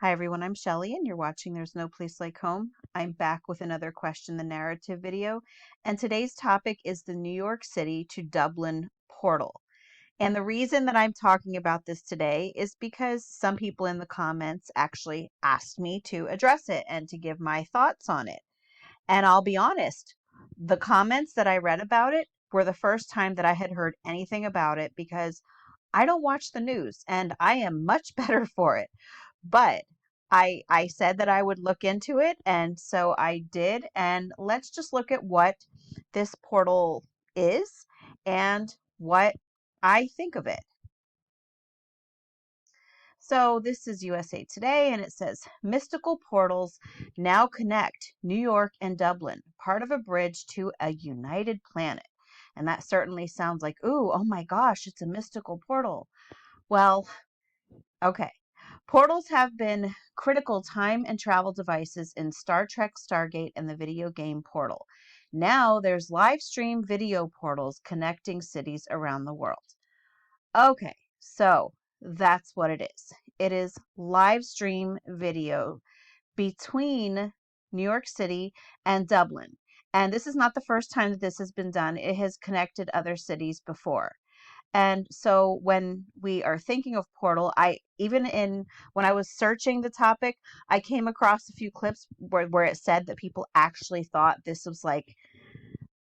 Hi everyone, I'm Shelly and you're watching There's No Place Like Home. I'm back with another Question the Narrative video, and today's topic is the New York City to Dublin portal. And the reason that I'm talking about this today is because some people in the comments actually asked me to address it and to give my thoughts on it. And I'll be honest, the comments that I read about it were the first time that I had heard anything about it because I don't watch the news and I am much better for it. But I said that I would look into it, and so I did. And let's just look at what this portal is and what I think of it. So this is USA Today, and it says mystical portals now connect New York and Dublin, part of a bridge to a united planet. And that certainly sounds like, ooh, oh my gosh, it's a mystical portal. Well, okay. Portals have been critical time and travel devices in Star Trek, Stargate, and the video game Portal. Now there's live stream video portals connecting cities around the world. Okay, so that's what it is. It is live stream video between New York City and Dublin. And this is not the first time that this has been done. It has connected other cities before. And so when we are thinking of portal, when I was searching the topic, I came across a few clips where it said that people actually thought this was like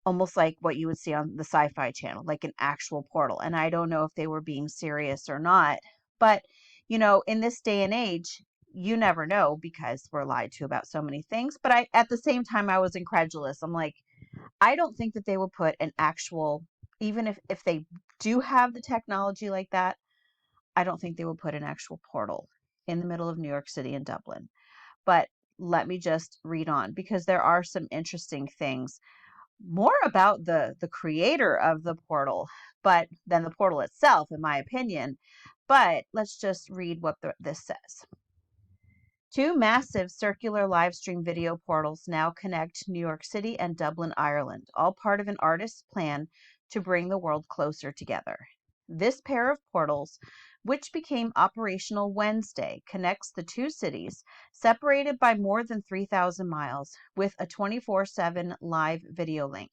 almost like what you would see on the Sci-Fi Channel, like an actual portal. And I don't know if they were being serious or not. But, in this day and age, you never know because we're lied to about so many things. But at the same time, I was incredulous. I'm like, I don't think that they would put an actual, even if they do have the technology like that, I don't think they would put an actual portal in the middle of New York City and Dublin. But let me just read on because there are some interesting things more about the creator of the portal, but than the portal itself, in my opinion. But let's just read what this says. Two massive circular live stream video portals now connect New York City and Dublin, Ireland, all part of an artist's plan to bring the world closer together. This pair of portals, which became operational Wednesday, connects the two cities, separated by more than 3,000 miles, with a 24/7 live video link.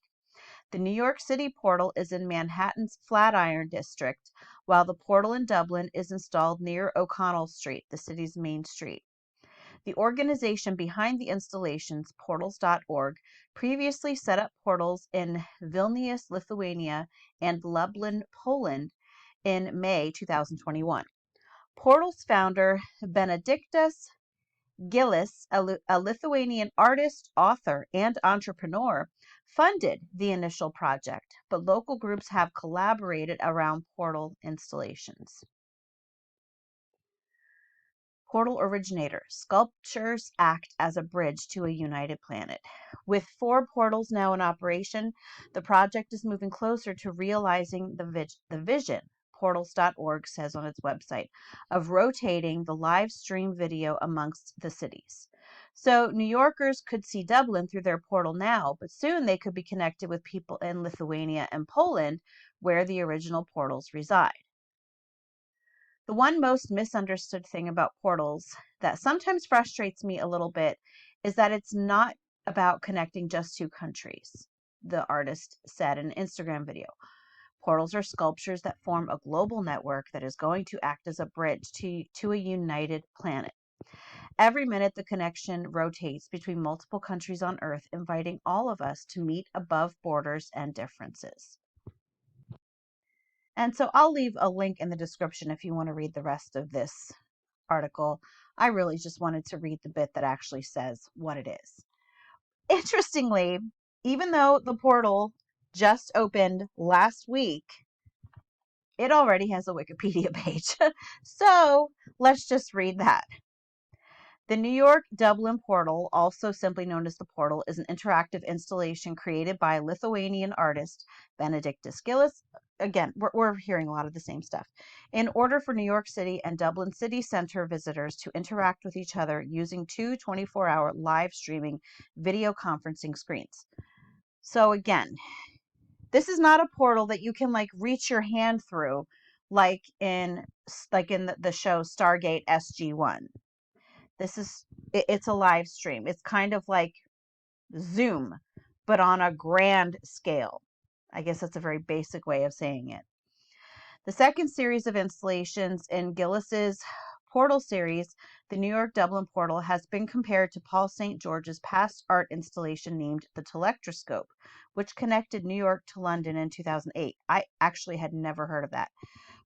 The New York City portal is in Manhattan's Flatiron district, while the portal in Dublin is installed near O'Connell Street, the city's main street. The organization behind the installations, portals.org, previously set up portals in Vilnius, Lithuania, and Lublin, Poland in May 2021. Portals founder Benediktas Gilis, a Lithuanian artist, author, and entrepreneur, funded the initial project, but local groups have collaborated around portal installations. Portal originator. Sculptures act as a bridge to a united planet. With 4 portals now in operation, the project is moving closer to realizing the vision, portals.org says on its website, of rotating the live stream video amongst the cities. So New Yorkers could see Dublin through their portal now, but soon they could be connected with people in Lithuania and Poland, where the original portals reside. The one most misunderstood thing about portals that sometimes frustrates me a little bit is that it's not about connecting just 2 countries, the artist said in an Instagram video. Portals are sculptures that form a global network that is going to act as a bridge to a united planet. Every minute, the connection rotates between multiple countries on Earth, inviting all of us to meet above borders and differences. And so I'll leave a link in the description if you want to read the rest of this article. I really just wanted to read the bit that actually says what it is. Interestingly, even though the portal just opened last week, it already has a Wikipedia page. So let's just read that. The New York Dublin portal, also simply known as the portal, is an interactive installation created by Lithuanian artist Benediktas Gilis. Again, we're hearing a lot of the same stuff. In order for New York City and Dublin City Center visitors to interact with each other using 2 24-hour live streaming video conferencing screens. So again, this is not a portal that you can reach your hand through like in the show Stargate SG-1. It's a live stream. It's kind of like Zoom, but on a grand scale. I guess that's a very basic way of saying it. The second series of installations in Gillis's Portal series, the New York Dublin Portal, has been compared to Paul St. George's past art installation named The Telectroscope, which connected New York to London in 2008. I actually had never heard of that.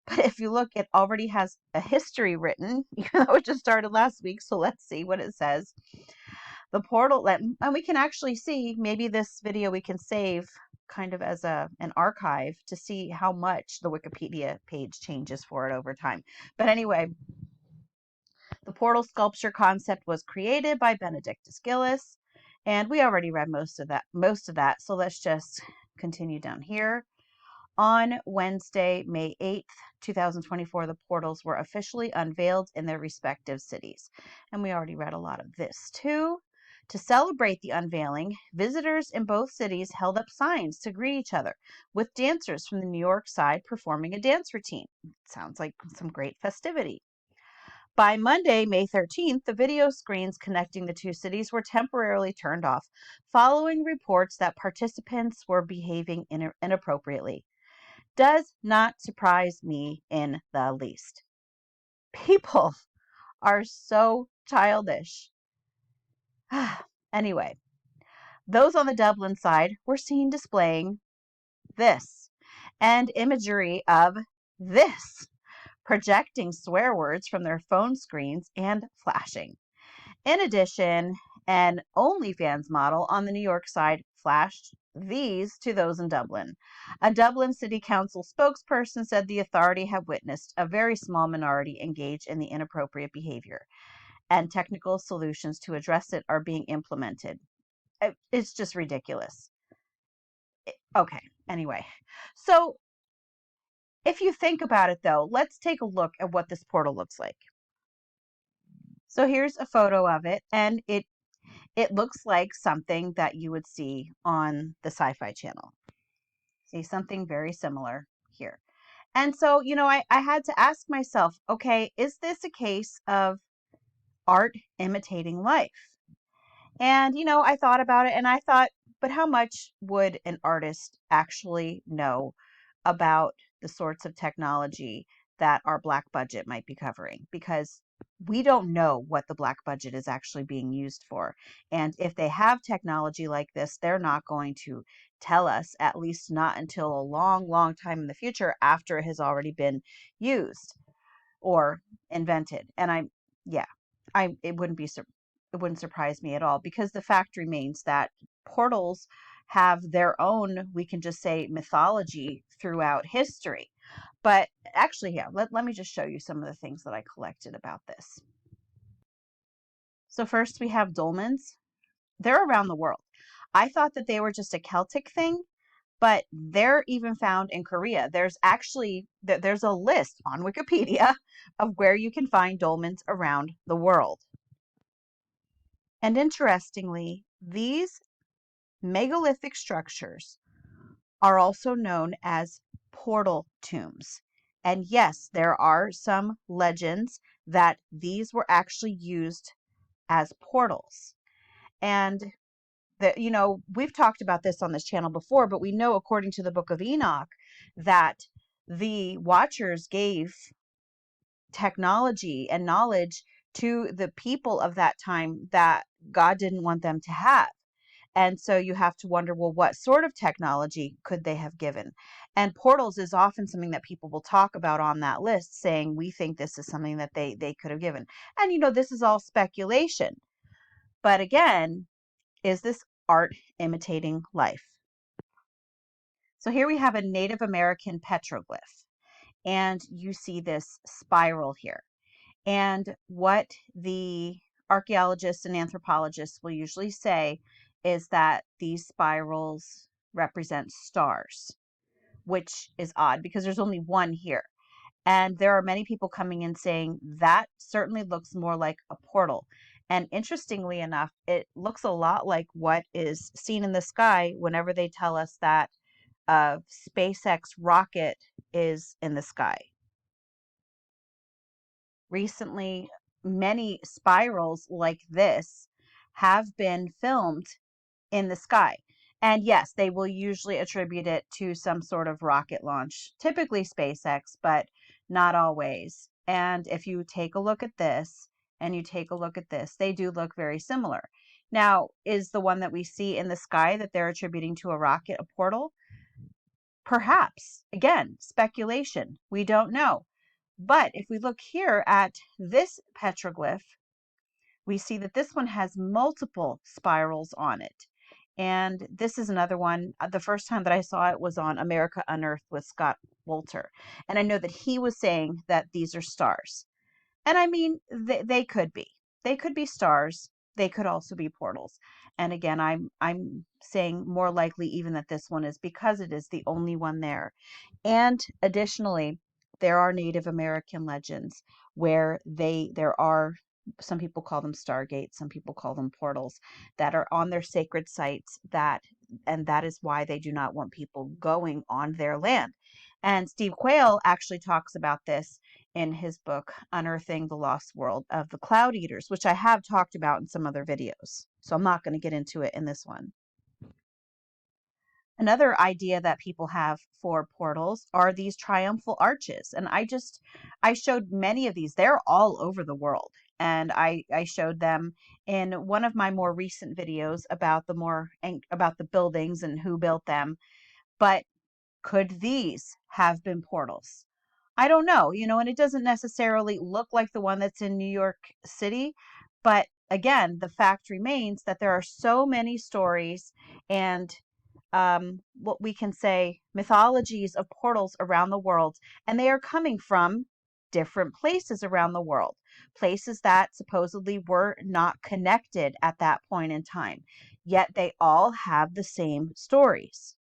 But if you look, it already has a history written, even though it just started last week. So let's see what it says. The portal, and we can actually see, maybe this video we can save kind of as an archive to see how much the Wikipedia page changes for it over time. But anyway, the portal sculpture concept was created by Benedictus Gillis, and we already read most of that. So let's just continue down here. On Wednesday, May 8th, 2024, the portals were officially unveiled in their respective cities. And we already read a lot of this too. To celebrate the unveiling, visitors in both cities held up signs to greet each other, with dancers from the New York side performing a dance routine. Sounds like some great festivity. By Monday, May 13th, the video screens connecting the two cities were temporarily turned off, following reports that participants were behaving inappropriately. Does not surprise me in the least. People are so childish. Anyway, those on the Dublin side were seen displaying this and imagery of this, projecting swear words from their phone screens and flashing. In addition, an OnlyFans model on the New York side flashed these to those in Dublin. A Dublin City Council spokesperson said the authority had witnessed a very small minority engage in the inappropriate behavior, and technical solutions to address it are being implemented. It's just ridiculous. Okay, anyway. So if you think about it, though, let's take a look at what this portal looks like. So here's a photo of it, and it looks like something that you would see on the Sci-Fi Channel. See, something very similar here. And so, I had to ask myself, okay, is this a case of art imitating life? And, I thought about it and I thought, but how much would an artist actually know about the sorts of technology that our black budget might be covering? Because we don't know what the black budget is actually being used for. And if they have technology like this, they're not going to tell us, at least not until a long, long time in the future after it has already been used or invented. And it wouldn't surprise me at all, because the fact remains that portals have their own, we can just say, mythology throughout history. But actually, yeah, let me just show you some of the things that I collected about this. So first we have dolmens. They're around the world. I thought that they were just a Celtic thing, but they're even found in Korea. There's a list on Wikipedia of where you can find dolmens around the world. And interestingly, these megalithic structures are also known as portal tombs. And yes, there are some legends that these were actually used as portals. And we've talked about this on this channel before, but we know, according to the Book of Enoch, that the Watchers gave technology and knowledge to the people of that time that God didn't want them to have. And so you have to wonder, well, what sort of technology could they have given? And portals is often something that people will talk about on that list, saying we think this is something that they could have given. And this is all speculation. But again, is this art imitating life? So here we have a Native American petroglyph, and you see this spiral here. And what the archaeologists and anthropologists will usually say is that these spirals represent stars, which is odd because there's only one here. And there are many people coming in saying that certainly looks more like a portal. And interestingly enough, it looks a lot like what is seen in the sky whenever they tell us that a SpaceX rocket is in the sky. Recently, many spirals like this have been filmed in the sky. And yes, they will usually attribute it to some sort of rocket launch, typically SpaceX, but not always. And if you take a look at this and you take a look at this, they do look very similar. Now, is the one that we see in the sky that they're attributing to a rocket a portal? Perhaps. Again, speculation. We don't know. But if we look here at this petroglyph, we see that this one has multiple spirals on it. And this is another one. The first time that I saw it was on America Unearthed with Scott Wolter. And I know that he was saying that these are stars. And I mean, they could be. They could be stars. They could also be portals. And again, I'm saying more likely even that this one is because it is the only one there. And additionally, there are Native American legends where there are, some people call them stargates, some people call them portals, that are on their sacred sites, and that is why they do not want people going on their land. And Steve Quayle actually talks about this in his book, Unearthing the Lost World of the Cloud Eaters, which I have talked about in some other videos. So I'm not going to get into it in this one. Another idea that people have for portals are these triumphal arches. And I showed many of these. They're all over the world. And I showed them in one of my more recent videos about about the buildings and who built them. But could these have been portals? I don't know, and it doesn't necessarily look like the one that's in New York City. But again, the fact remains that there are so many stories and what we can say mythologies of portals around the world, and they are coming from different places around the world, places that supposedly were not connected at that point in time, yet they all have the same stories.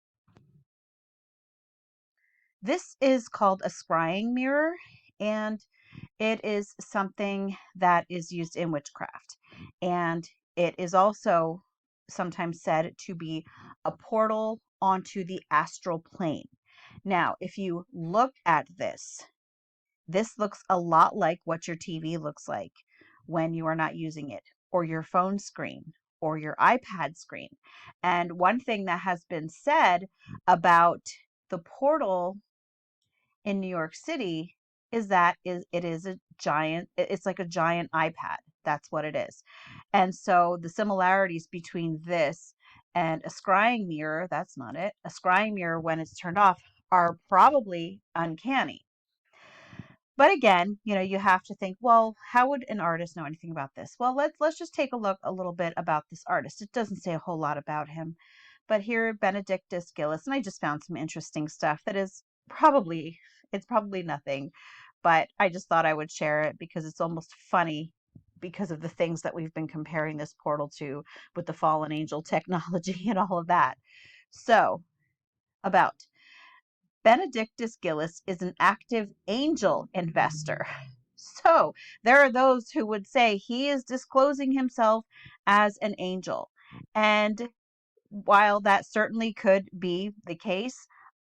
This is called a scrying mirror, and it is something that is used in witchcraft. And it is also sometimes said to be a portal onto the astral plane. Now, if you look at this looks a lot like what your TV looks like when you are not using it, or your phone screen, or your iPad screen. And one thing that has been said about the portal in New York City is that it is a giant, it's like a giant iPad. That's what it is. And so the similarities between this and a scrying mirror, that's not it. A scrying mirror, when it's turned off, are probably uncanny. But again, you have to think, well, how would an artist know anything about this? Well, let's just take a look a little bit about this artist. It doesn't say a whole lot about him. But here, Benedictus Gillis, and I just found some interesting stuff that is it's probably nothing, but I just thought I would share it because it's almost funny because of the things that we've been comparing this portal to with the fallen angel technology and all of that. So, about Benedictus Gillis is an active angel investor. So, there are those who would say he is disclosing himself as an angel. And while that certainly could be the case,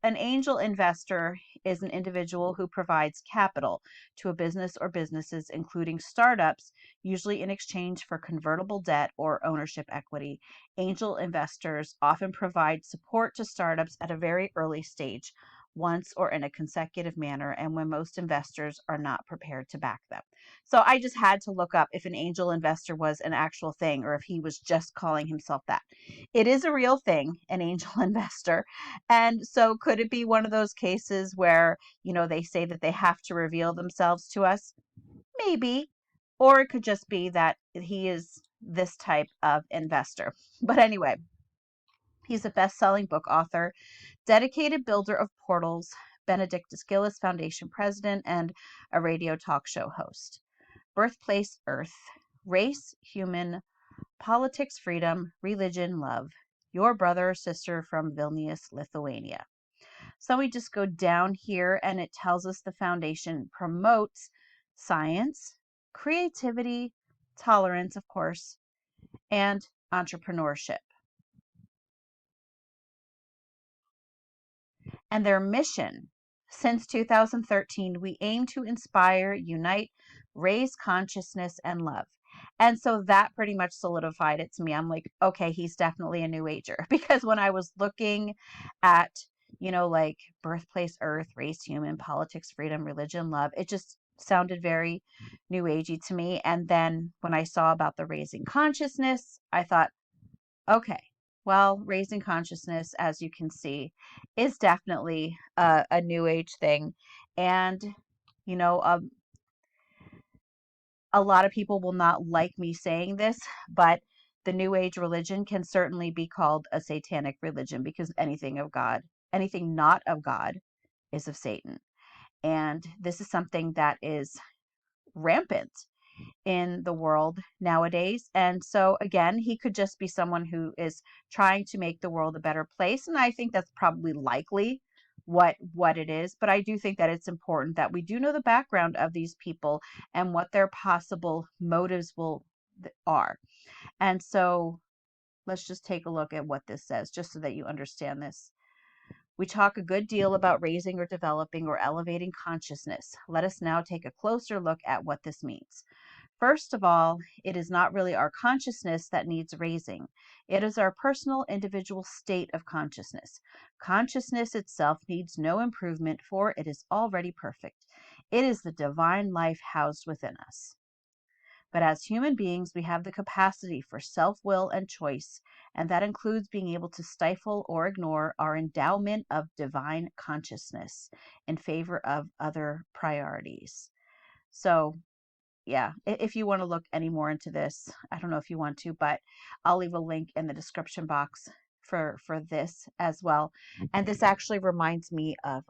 an angel investor is an individual who provides capital to a business or businesses, including startups, usually in exchange for convertible debt or ownership equity. Angel investors often provide support to startups at a very early stage, once or in a consecutive manner, and when most investors are not prepared to back them. So I just had to look up if an angel investor was an actual thing or if he was just calling himself that. It is a real thing, an angel investor. And so could it be one of those cases where, they say that they have to reveal themselves to us? Maybe. Or it could just be that he is this type of investor. But anyway, he's a best-selling book author, dedicated builder of portals, Benedictus Gillis Foundation president, and a radio talk show host. Birthplace Earth, race, human, politics, freedom, religion, love. Your brother or sister from Vilnius, Lithuania. So we just go down here and it tells us the foundation promotes science, creativity, tolerance, of course, and entrepreneurship. And their mission: since 2013, we aim to inspire, unite, raise consciousness and love. And so that pretty much solidified it to me. I'm like, okay, he's definitely a New Ager. Because when I was looking at, like birthplace, earth, race, human, politics, freedom, religion, love, it just sounded very New Agey to me. And then when I saw about the raising consciousness, I thought, okay, well, raising consciousness, as you can see, is definitely a New Age thing. And, you know, um, a lot of people will not like me saying this, but the New Age religion can certainly be called a satanic religion because anything of God, anything not of God, is of Satan. And this is something that is rampant in the world nowadays. And so again, he could just be someone who is trying to make the world a better place. And I think that's probably likely what it is. But I do think that it's important that we do know the background of these people and what their possible motives are. And so let's just take a look at what this says, just so that you understand this. We talk a good deal about raising or developing or elevating consciousness. Let us now take a closer look at what this means. First of all, it is not really our consciousness that needs raising. It is our personal individual state of consciousness. Consciousness itself needs no improvement, for it is already perfect. It is the divine life housed within us. But as human beings, we have the capacity for self-will and choice, and that includes being able to stifle or ignore our endowment of divine consciousness in favor of other priorities. So, yeah, if you want to look any more into this, I don't know if you want to, but I'll leave a link in the description box for this as well. And this actually reminds me of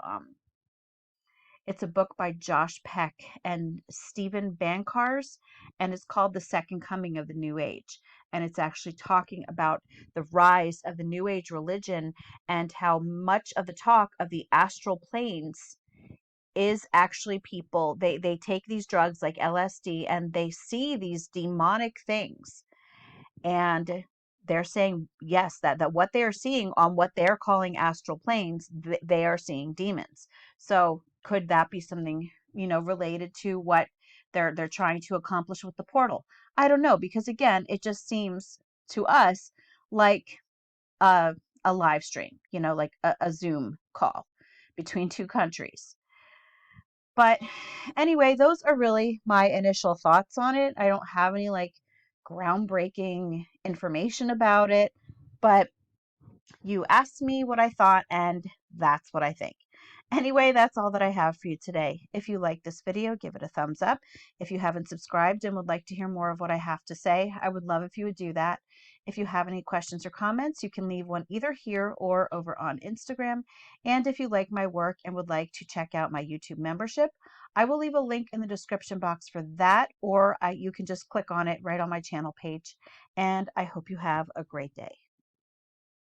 it's a book by Josh Peck and Stephen Bankars, and it's called The Second Coming of the New Age. And it's actually talking about the rise of the New Age religion and how much of the talk of the astral planes is actually people, they take these drugs like LSD and they see these demonic things, and they're saying yes, that what they are seeing on what they're calling astral planes, they are seeing demons. So could that be something, related to what they're trying to accomplish with the portal? I don't know, because again, it just seems to us like a, a live stream, like a Zoom call between two countries. But anyway, those are really my initial thoughts on it. I don't have any like groundbreaking information about it, but you asked me what I thought, and that's what I think. Anyway, that's all that I have for you today. If you like this video, give it a thumbs up. If you haven't subscribed and would like to hear more of what I have to say, I would love if you would do that. If you have any questions or comments, you can leave one either here or over on Instagram. And if you like my work and would like to check out my YouTube membership, I will leave a link in the description box for that, or you can just click on it right on my channel page. And I hope you have a great day.